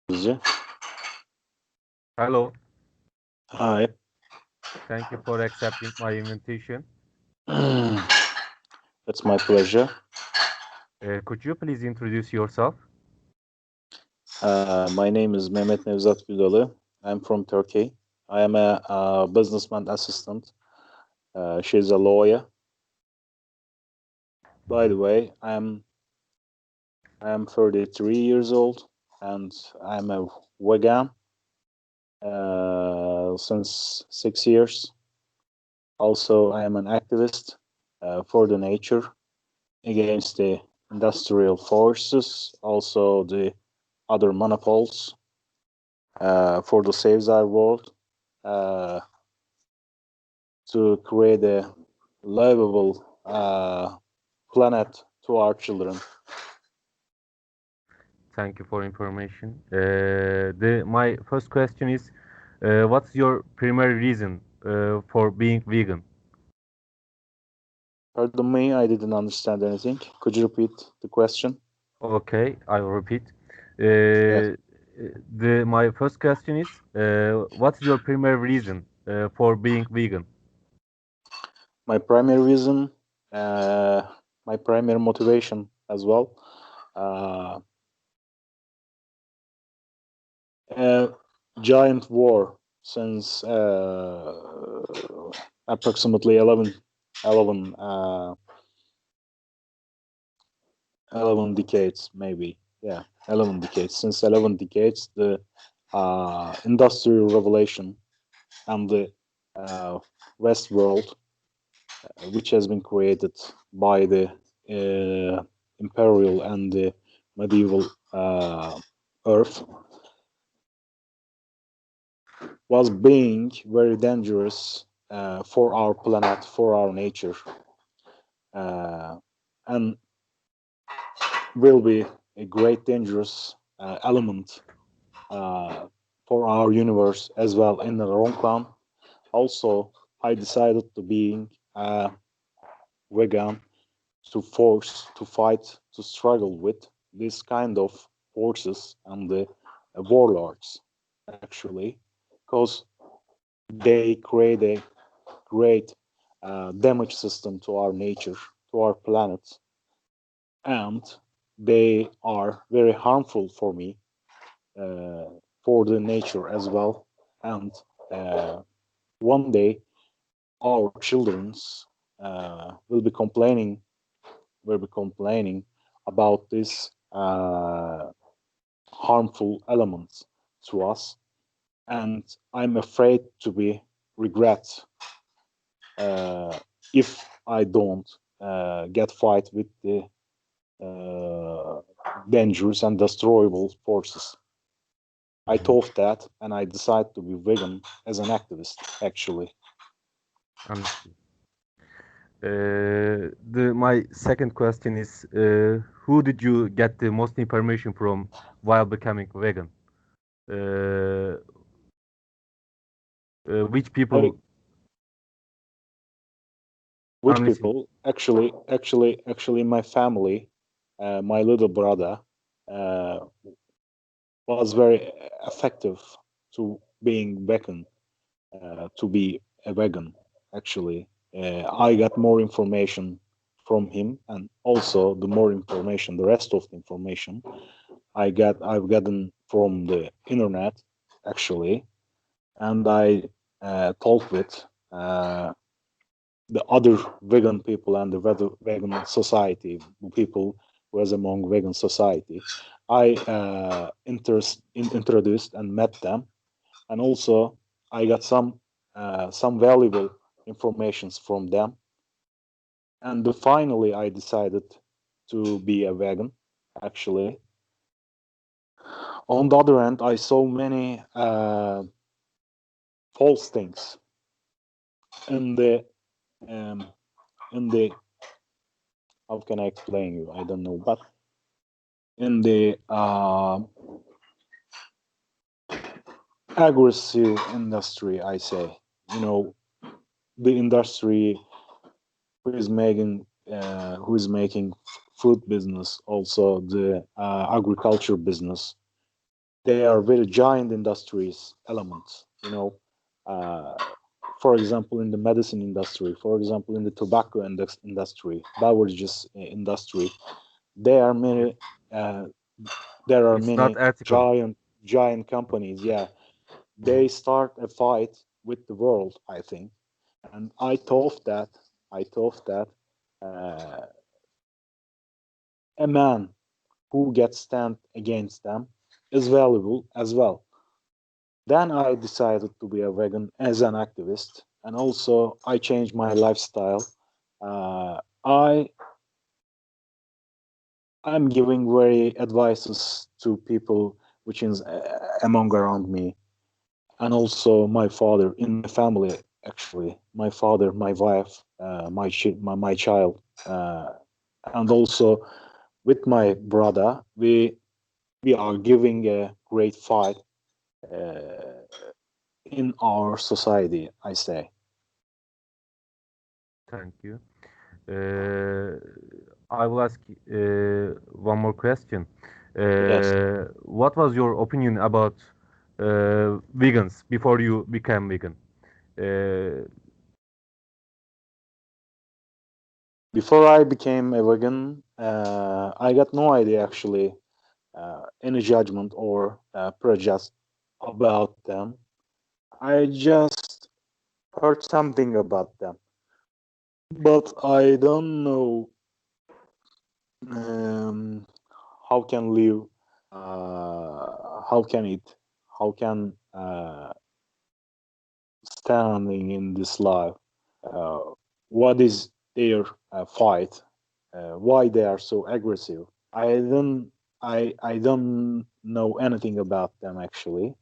bizi. Hello, Hi. thank you for accepting my invitation. It's my pleasure. Could you please introduce yourself? My name is Mehmet Nevzat Güdalı. I'm from Turkey. I am a businessman assistant. She's a lawyer. By the way, I'm 33 years old and I'm a vegan since 6 years. Also, I am an activist for the nature against the industrial forces, also the other monopoles for the Saves Our World uh, to create a livable planet to our children. Thank you for information. My first question is, what's your primary reason for being vegan? Pardon me, I didn't understand anything. Could you repeat the question? Okay, I will repeat. Yes. My first question is, what's your primary reason for being vegan? My primary reason, uh, my primary motivation as well. Uh, a giant war since approximately 11, 11 decades, maybe. Yeah, 11 decades. Since 11 decades, the industrial revolution and the uh, West world, which has been created by the imperial and the medieval Earth, was being very dangerous for our planet, for our nature, and will be a great dangerous element for our universe as well in the long run. Also, I decided to being vegan to force to fight to struggle with this kind of forces and the warlords actually, because they create a great damage system to our nature, to our planet, and they are very harmful for me, uh, for the nature as well. And uh, one day, our childrens will be complaining about this harmful elements to us, and I'm afraid to be regret if I don't get fight with the uh, dangerous and destroyable forces. I thought that, and I decided to be vegan as an activist. Actually, Understood. My second question is, who did you get the most information from while becoming vegan? Uh, which I, people? I'm which listening. people? Actually, my family, my little brother, uh, was very effective to being vegan, to be a vegan. Actually, I got more information from him, and also the more information, the rest of the information I've gotten from the internet, actually, and I talked with uh, the other vegan people and the vegan society, people who was among vegan society. I introduced and met them, and also I got some valuable informations from them. And finally, I decided to be a vegan. Actually, on the other hand, I saw many false things in the um, in the how can I explain you? I don't know, but in the aggressive industry, I say, you know, the industry who is making food business, also the agriculture business, they are very giant industries elements. You know, uh, for example, in the medicine industry, for example, in the tobacco industry, beverages industry, there are many. There are It's not many ethical. giant companies. Yeah, they start a fight with the world, I think, and I thought that uh, a man who gets stand against them is valuable as well. Then I decided to be a vegan as an activist, and also I changed my lifestyle. I I'm giving very advices to people which is among around me, and also my father in my family. Actually, my father, my wife, my child, and also with my brother, we are giving a great fight uh, in our society, I say. Thank you. Uh, I will ask one more question. Yes. What was your opinion about vegans before you became vegan? Uh, Before I became a vegan, I got no idea actually any judgment or prejudice about them. I just heard something about them, but I don't know um, how can live, how can eat, how can standing in this life. Uh, what is their fight? Why they are so aggressive? I don't know anything about them actually.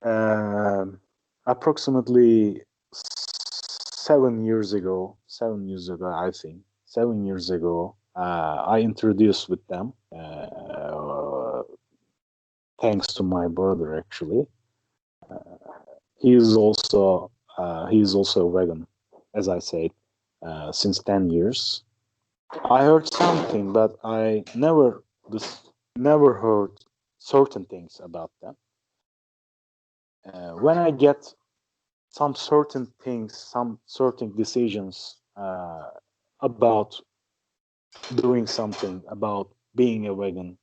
Um, Approximately 7 years ago, 7 years ago, I think, 7 years ago, I introduced with them, thanks to my brother actually. He is also he is also vegan, as I said, since 10 years. I heard something, but I never heard certain things about them. When I get some certain things, some certain decisions about doing something, about being a vegan,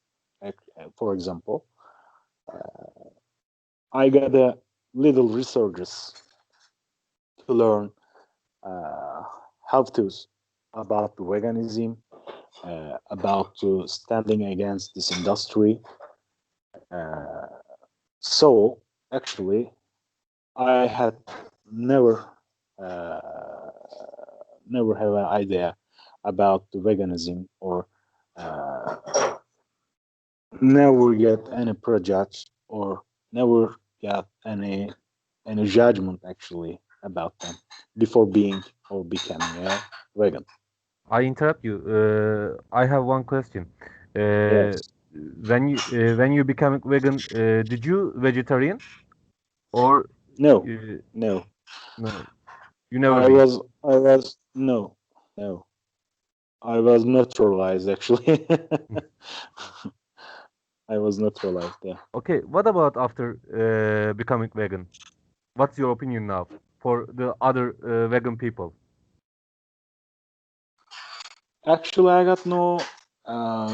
for example, I got a little researches to learn uh, how to about veganism, about standing against this industry. Uh, so actually, I had never uh, never have an idea about the veganism or uh, never get any project or never get any judgment actually about them before being or becoming a vegan. I interrupt you. I have one question. Uh, Yes. when you became vegan, did you vegetarian or No. uh, No. no? You never I been. was. I was. No. No. I was naturalized actually. I was naturalized. Yeah. Okay, what about after becoming vegan? What's your opinion now for the other vegan people? Actually, I got no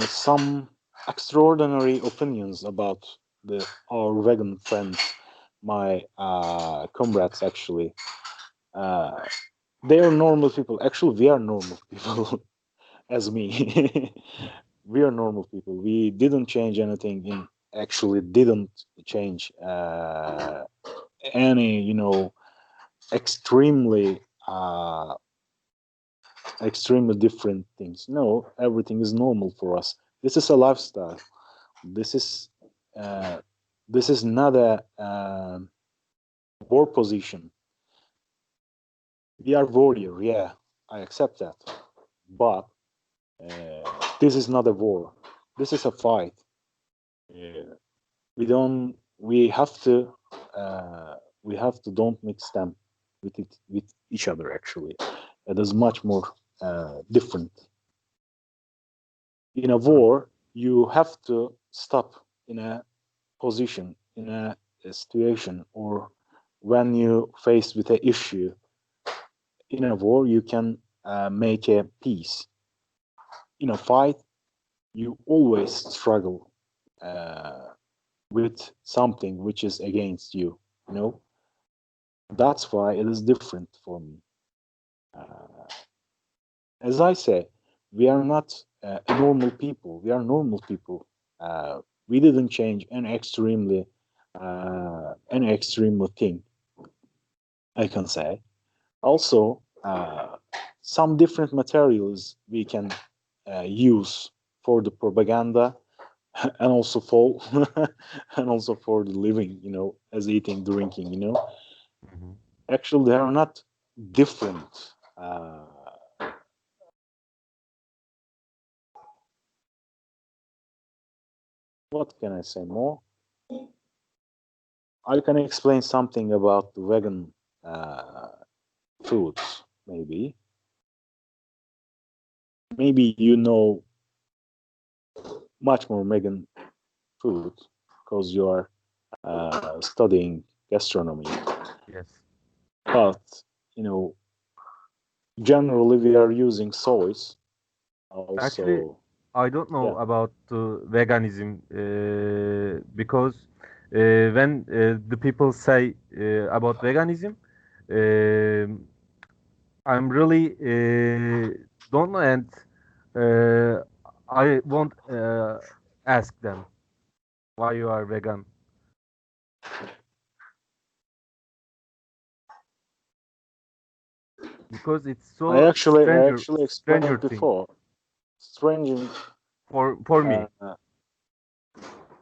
some extraordinary opinions about the our vegan friends, my comrades. Actually, uh, they are normal people. Actually, we are normal people as me. We are normal people. We didn't change anything. Actually, didn't change any extremely extremely different things. No, everything is normal for us. This is a lifestyle. This is uh, this is not a war position. We are warrior. Yeah, I accept that. But this is not a war. This is a fight. We don't. Uh, we have to don't mix them with each other. Actually, it is much more different. In a Uh, war, you have to stop in a position, in a situation, or when you faced with an issue in a war, you can make a peace. In a fight, you always struggle uh, with something which is against you. You know, that's why it is different for me. Uh, as I say, we are not normal people. We are normal people. We didn't change an extremely thing, I can say. Also, some different materials we can use for the propaganda and also for and also for the living, as eating, drinking, Mhm. actually they are not different. What can I say more? I can explain something about the vegan uh, foods, maybe you know much more vegan food because you are studying gastronomy. Yes. But you know, generally we are using soys. Actually, Also, I don't know yeah, about veganism because when the people say about veganism, um I'm really don't know, and uh, I won't ask them why you are vegan because it's so I stranger actually stranger explained thing before. Strange. for me. Uh,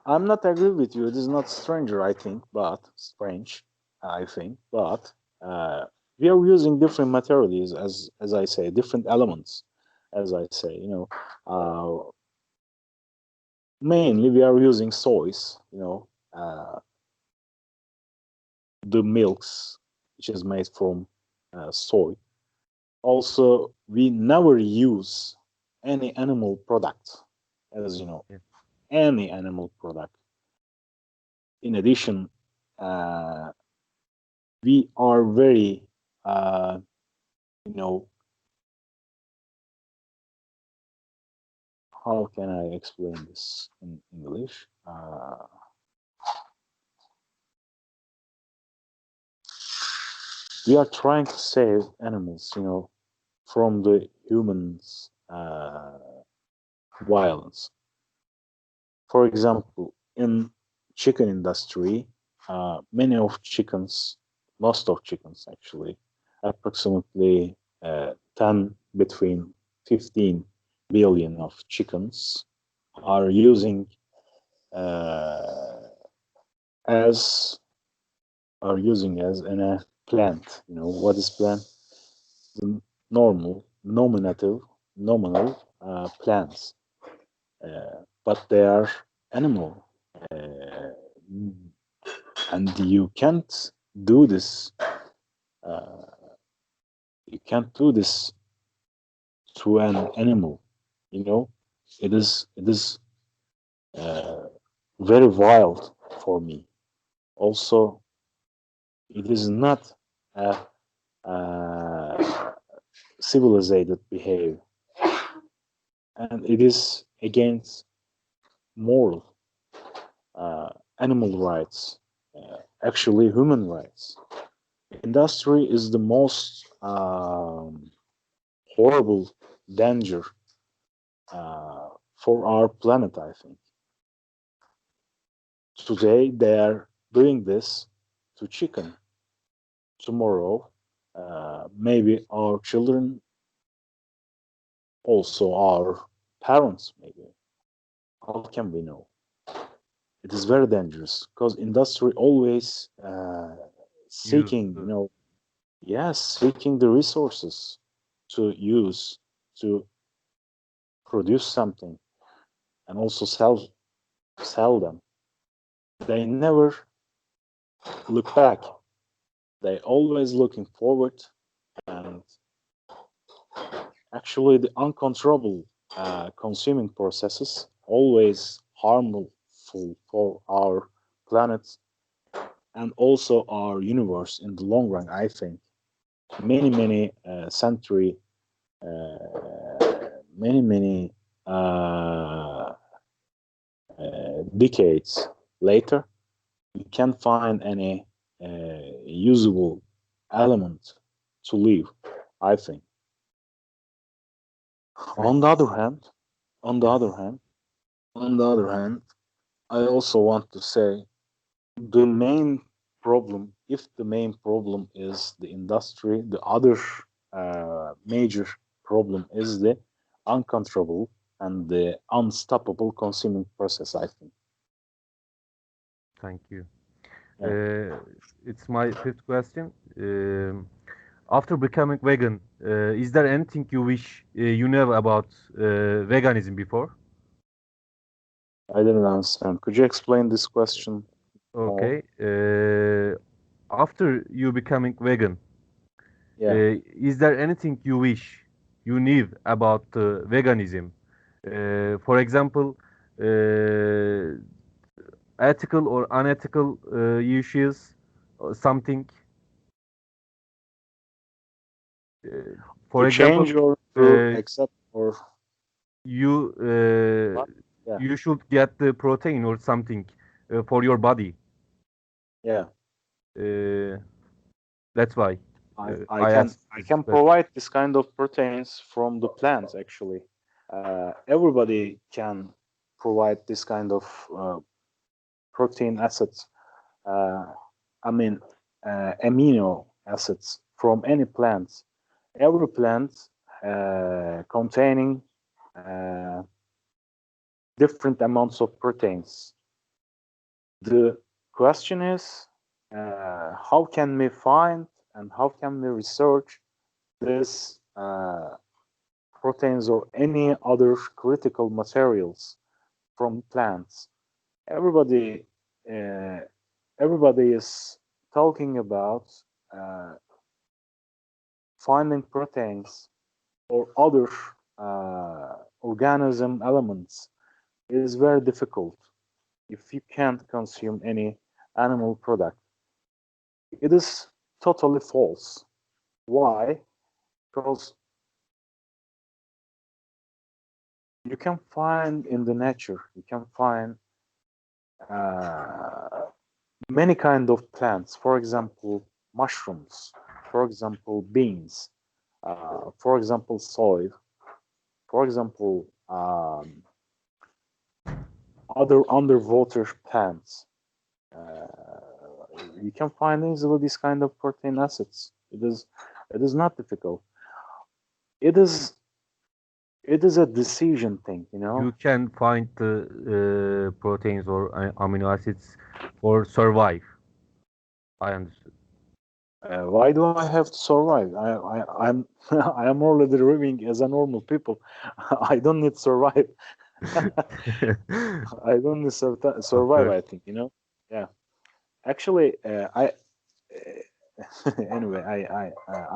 I'm not agree with you. It is not stranger, I think, but strange, I think. But we are using different materials, as I say, different elements, as I say. Mainly we are using soys. The milks, which is made from soy. Also, we never use any animal product, as you know, Yeah. any animal product. In addition, uh, we are very, uh, you know, how can I explain this in English? We are trying to save animals, from the humans' violence. For example, in chicken industry, many of chickens, most of chickens actually, approximately 10 between 15 billion of chickens are using uh, as as in a plant. What is plant? The nominal plants, but they are animal. Uh, and do this uh, you can't do this to an animal. you know it is uh, very wild for me. Also, it is not a civilized behavior, and it is against moral, uh, animal rights, actually human rights. Industry is the most horrible danger for our planet, I think. Today they are doing this to chicken. Tomorrow, maybe our children, also our parents, maybe. How can we know? It is very dangerous because industry always Use seeking, yes, seeking the resources to use to produce something and also sell them. They never look back. They always looking forward, and actually the uncontrollable consuming processes always harmful for our planet and also our universe in the long run. I think many century, many decades later, you can't find any usable element to live. I think. On the other hand, on the other hand, on the other hand, I also want to say the main problem, if the main problem is the industry, the other major problem is the uncontrollable and the unstoppable consuming process, I think. Thank you. Yeah. It's my fifth question. After becoming vegan, is there anything you wish you knew about veganism before? I didn't understand. Could you explain this question more? Okay. After you becoming vegan, Yeah. is there anything you wish you knew about veganism? For example, uh, ethical or unethical issues, or something. Uh, To for example, change or to uh, accept or you what? Yeah. you should get the protein or something for your body. Yeah. Uh, that's why I I can asked I this can question. provide this kind of proteins from the plants actually. Everybody can provide this kind of protein acids. Uh, I mean amino acids from any plant. Every plant containing uh, different amounts of proteins. The question is, how can we find and how can we research this proteins or any other critical materials from plants? Everybody, uh, everybody is talking about uh, finding proteins or other organism elements. It is very difficult if you can't consume any animal product. It is totally false. Why? Because you can find in the nature, you can find uh, many kind of plants. For example, mushrooms. For example, beans. For example, soy. For example, other underwater plants. You can find easily this kind of protein acids. It is not difficult. It is it is a decision thing, you You know. can find the proteins or amino acids for survive. I understood. Why do I have to survive? I'm I am already living as a normal people. I don't need survive. I don't need survive. Okay. I think, you know. Yeah. Actually, I anyway.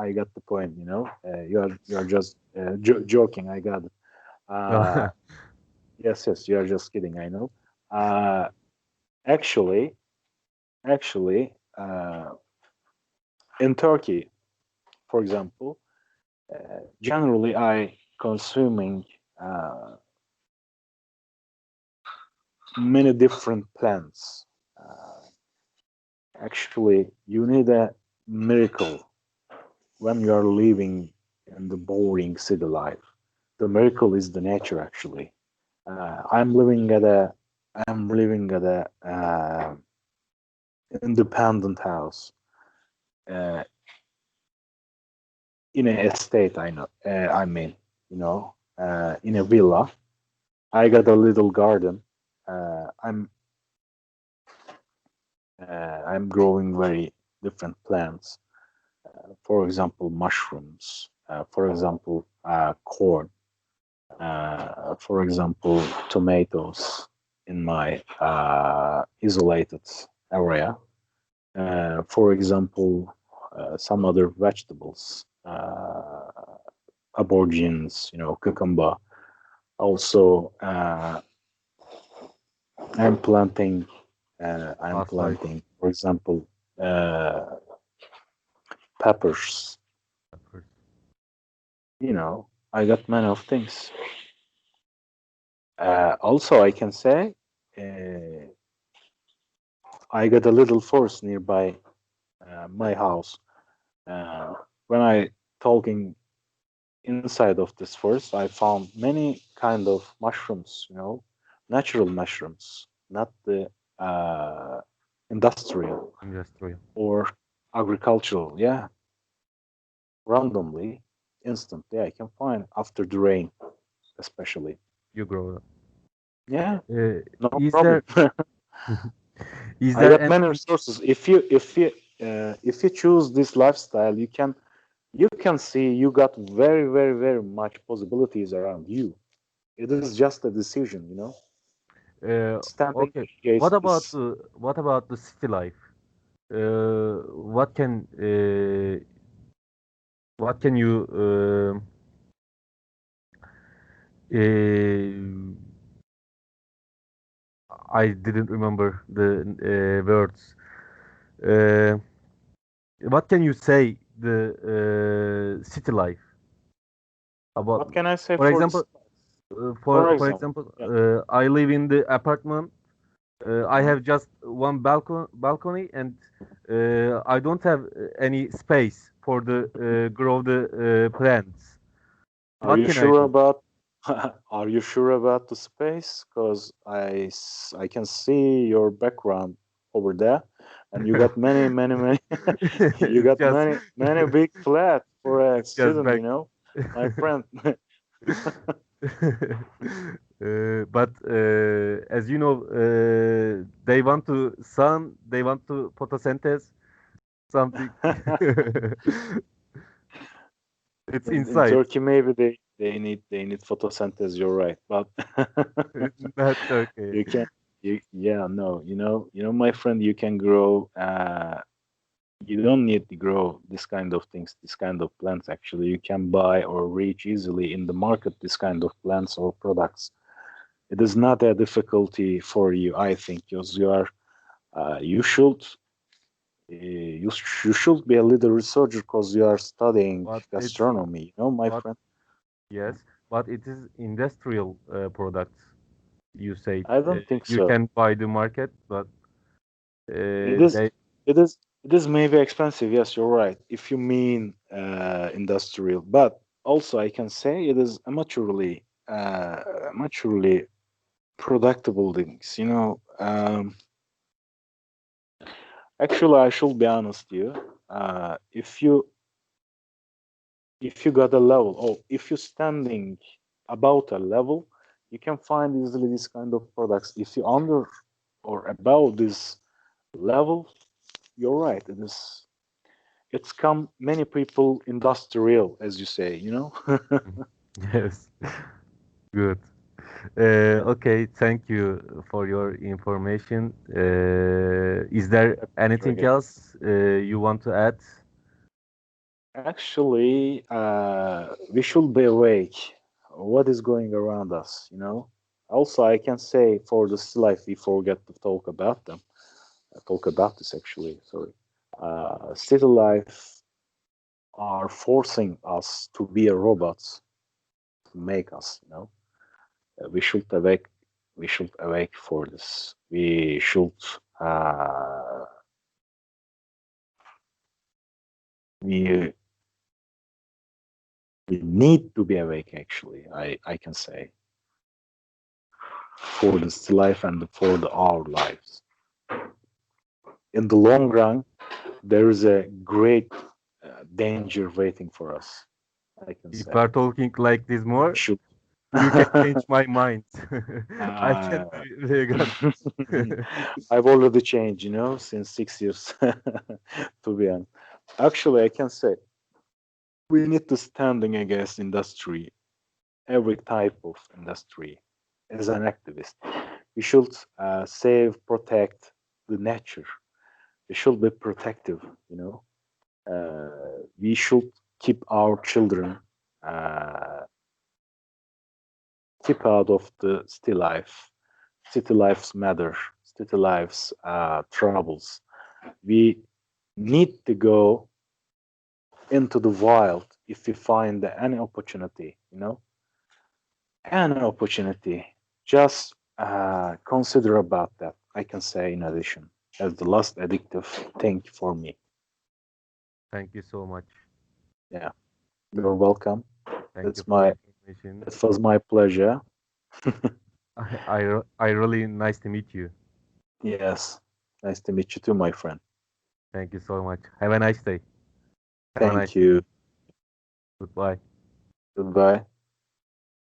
I got the point. You know. You're just joking. I got it. Uh, yes. You're just kidding. I know. Uh, actually, actually, in Turkey, for example. Generally, I consuming many different plants. Uh, Actually, you need a miracle when you are living in the boring city life. The miracle is the nature. Actually, I'm living at a independent house uh, in an estate. I know. I mean, in a villa. I got a little garden. Uh, I'm I'm growing very different plants. For example, mushrooms. For example, corn. For example, tomatoes in my isolated area. For example, some other vegetables, aubergines, cucumber. Also, I'm planting I'm Aside planting, for example, peppers. peppers. I got many of things. Also, I can say I got a little forest nearby my house. Uh, when I talking inside of this forest, I found many kind of mushrooms. Natural mushrooms, not the industrial Industrial. or agricultural. Yeah, randomly, instantly, I can find after the rain, especially. You grow up. Yeah, no Is problem. there is I there got many anything? resources. If you choose this lifestyle, you can see you got very very very much possibilities around you. It is just a decision. Standing Okay. against this. What about the city life? What can you uh, I didn't remember the words. Uh, what can you say the city life about? What can I say For for example, this? For for example, example, yeah. I live in the apartment. I Mhm. have just one balcony, and I don't have any space for the grow the plants. Are What you can I sure do? about are you sure about the space? Because I can see your background over there, and you got many, many, many. You It's got just many, many big flat for a it's just student. back. My friend. But as you know, they want to sun, they want to photosynthesize something. It's In inside. Turkey, maybe they need photosynthesis. You're right, but That's okay. you can yeah, no, my friend, you can grow. You don't need to grow this kind of things, this kind of plants. Actually, you can buy or reach easily in the market this kind of plants or products. It is not a difficulty for you, I think, because you should be a little researcher because you are studying But it's gastronomy, my but friend. yes, but it is industrial products. You said I don't think you so. can buy the market, but It is, they it is maybe expensive. Yes, you're right. If you mean industrial, but also I can say it is amateurly productable things. Actually, I should be honest with you. If you got a level, or if you're standing about a level, you can find easily this kind of products. If you under or above this level, you're right. It's come many people industrial, as you say. yes, good. Okay, thank you for your information. Is there A pleasure, anything again. else you want to add? Actually, we should be awake. What is going around us? Also, I can say for the still life, we forget to talk about them. Talk about this actually. Sorry. Still life are forcing us to be a robots to make us. We should awake. We should awake for this. Uh, we we need to be awake. Actually, I can say for this life and for our lives. In the long run, there is a great danger waiting for us. I can If say. we are talking like this We more, should. you can change my mind. I can uh, be vegan. I've already changed, since 6 years, to be honest. Actually, I can say we need to standing against industry, every type of industry, as an activist. We should save, protect the nature. We should be protective, you know. We should keep our children uh, keep out of the city life. City lives matter. city lives troubles. We need to go into the wild if we find any opportunity, any opportunity. Just consider about that. I can say in addition as the last addictive thing for me. Thank you so much. Yeah, you're welcome. Thank you It's for my the information. it was my pleasure. I really nice to meet you. Yes, nice to meet you too, my friend. Thank you so much. Have a nice day. Have a nice Thank you. Goodbye. Goodbye.